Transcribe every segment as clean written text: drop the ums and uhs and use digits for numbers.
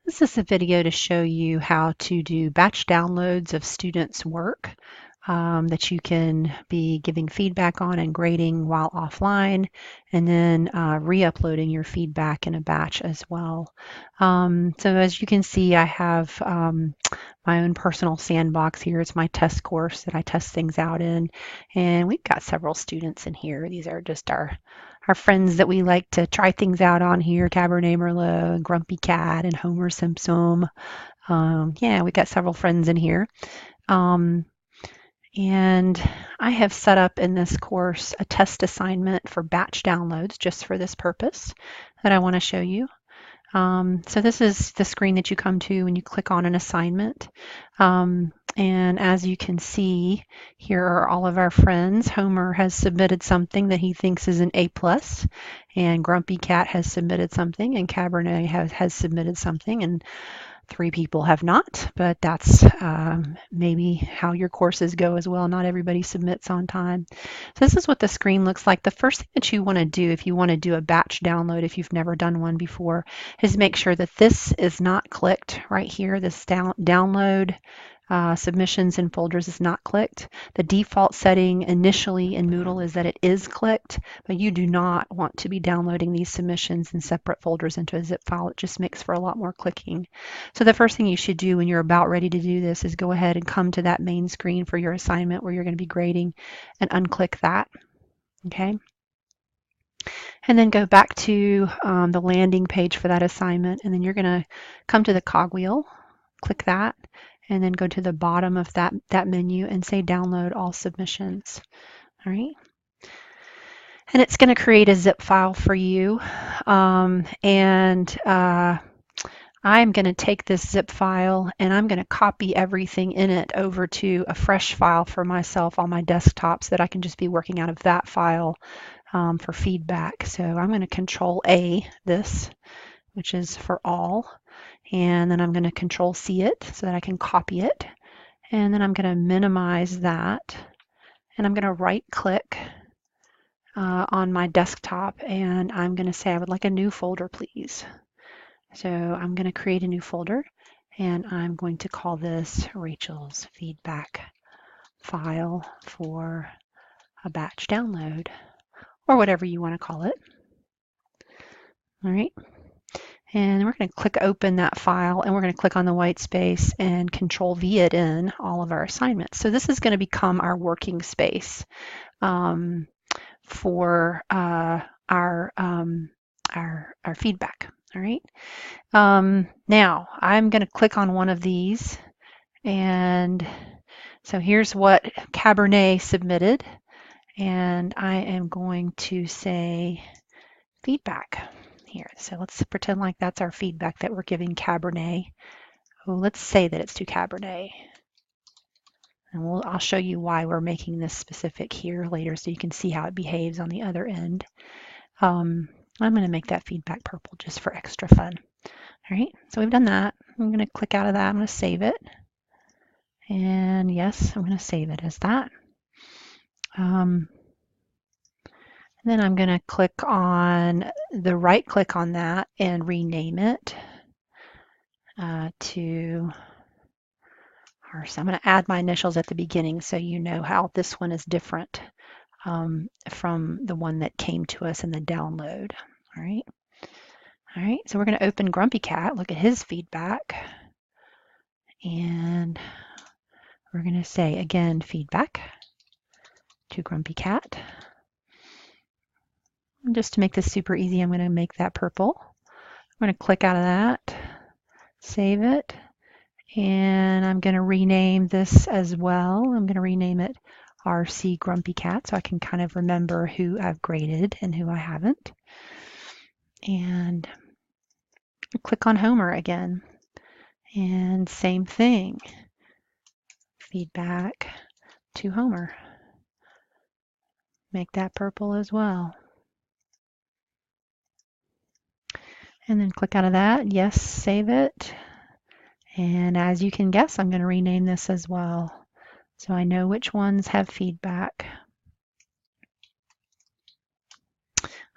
This is a video to show you how to do batch downloads of students' work that you can be giving feedback on and grading while offline, and then re-uploading your feedback in a batch as well. So as you can see, I have my own personal sandbox here. It's my test course that I test things out in, and we've got several students in here. These are just our friends that we like to try things out on here, Cabernet Merlot, Grumpy Cat, and Homer Simpson. Yeah, we got several friends in here. Um, and I have set up in this course a test assignment for batch downloads just for this purpose that I want to show you. So this is the screen that you come to when you click on an assignment. And as you can see, here are all of our friends. Homer has submitted something that he thinks is an A+, and Grumpy Cat has submitted something, and Cabernet has submitted something, and 3 people have not, but that's maybe how your courses go as well. Not everybody submits on time. So this is what the screen looks like. The first thing that you want to do if you want to do a batch download, if you've never done one before, is make sure that this is not clicked right here. This download submissions and folders is not clicked. The default setting initially in Moodle is that it is clicked, but you do not want to be downloading these submissions in separate folders into a zip file. It just makes for a lot more clicking. So the first thing you should do when you're about ready to do this is go ahead and come to that main screen for your assignment where you're going to be grading and unclick that. Okay. And then go back to the landing page for that assignment, and then you're going to come to the cogwheel, click that, and then go to the bottom of that menu and say download all submissions. All right. And it's going to create a zip file for you. I'm going to take this zip file and I'm going to copy everything in it over to a fresh file for myself on my desktop so that I can just be working out of that file for feedback. So I'm going to Control A this, which is for all. And then I'm going to Control C it so that I can copy it. And then I'm going to minimize that. And I'm going to right click on my desktop and I'm going to say I would like a new folder, please. So I'm going to create a new folder and I'm going to call this Rachel's feedback file for a batch download, or whatever you want to call it. All right. And we're going to click open that file and we're going to click on the white space and Control V it in all of our assignments. So this is going to become our working space for our feedback. All right. Now I'm going to click on one of these, and so here's what Cabernet submitted, and I am going to say feedback here. So let's pretend like that's our feedback that we're giving Cabernet. Oh, let's say that it's to Cabernet. And I'll show you why we're making this specific here later so you can see how it behaves on the other end. I'm going to make that feedback purple just for extra fun. All right, so we've done that. I'm going to click out of that. I'm going to save it. And yes, I'm going to save it as that. Then I'm going to click on the right click on that and rename it to so I'm going to add my initials at the beginning so you know how this one is different from the one that came to us in the download. All right. All right, so we're going to open Grumpy Cat, look at his feedback, and we're going to say again feedback to Grumpy Cat. And just to make this super easy, I'm going to make that purple. I'm going to click out of that, save it, and I'm going to rename this as well. I'm going to rename it RC Grumpy Cat so I can kind of remember who I've graded and who I haven't. And click on Homer again, and same thing, feedback to Homer. Make that purple as well. And then click out of that, yes, save it. And as you can guess, I'm going to rename this as well, so I know which ones have feedback.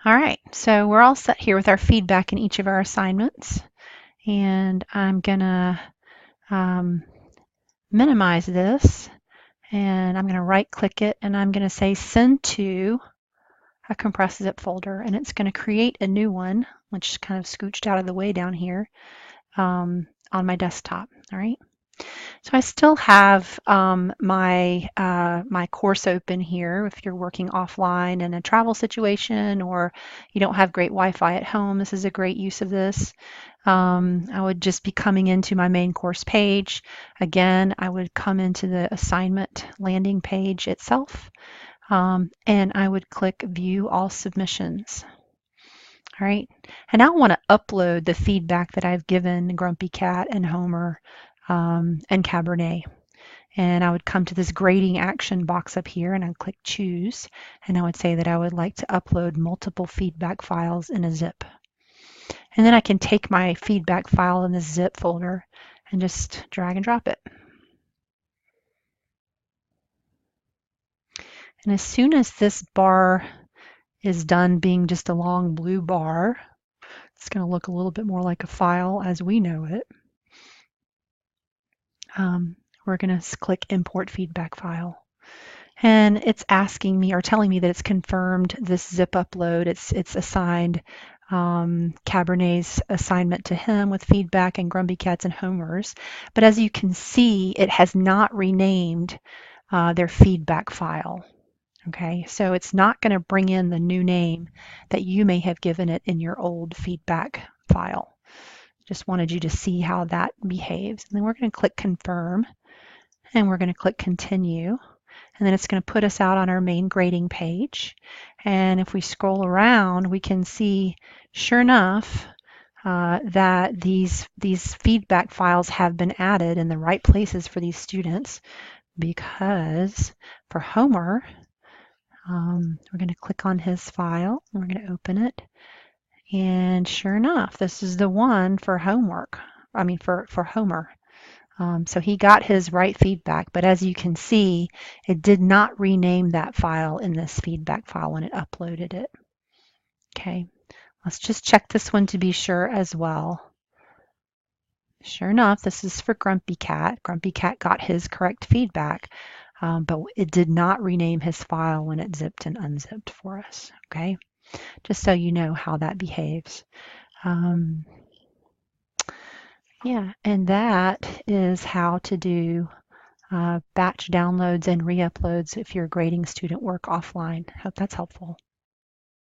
All right, so we're all set here with our feedback in each of our assignments. And I'm gonna minimize this, and I'm gonna right click it, and I'm gonna say send to a compressed zip folder, and it's gonna create a new one, which is kind of scooched out of the way down here on my desktop. All right. So I still have my course open here. If you're working offline in a travel situation or you don't have great Wi-Fi at home, this is a great use of this. I would just be coming into my main course page. Again, I would come into the assignment landing page itself, and I would click View All Submissions. All right, and I want to upload the feedback that I've given Grumpy Cat and Homer and Cabernet. And I would come to this grading action box up here, and I'd click Choose, and I would say that I would like to upload multiple feedback files in a zip. And then I can take my feedback file in this zip folder and just drag and drop it. And as soon as this bar is done being just a long blue bar, it's going to look a little bit more like a file as we know it. We're going to click Import Feedback File. And it's asking me or telling me that it's confirmed this zip upload. It's assigned Cabernet's assignment to him with feedback and Grumpy Cats and Homer's. But as you can see, it has not renamed their feedback file. Okay, so it's not going to bring in the new name that you may have given it in your old feedback file. Just wanted you to see how that behaves. And then we're going to click Confirm, and we're going to click Continue. And then it's going to put us out on our main grading page. And if we scroll around, we can see, sure enough, that these feedback files have been added in the right places for these students, because for Homer, we're going to click on his file, and we're going to open it. And sure enough, this is the one for homework. I mean, for Homer. So he got his right feedback, but as you can see, it did not rename that file in this feedback file when it uploaded it. Okay, let's just check this one to be sure as well. Sure enough, this is for Grumpy Cat. Grumpy Cat got his correct feedback, but it did not rename his file when it zipped and unzipped for us. Okay, just so you know how that behaves. Yeah, and that is how to do batch downloads and re-uploads if you're grading student work offline. Hope that's helpful.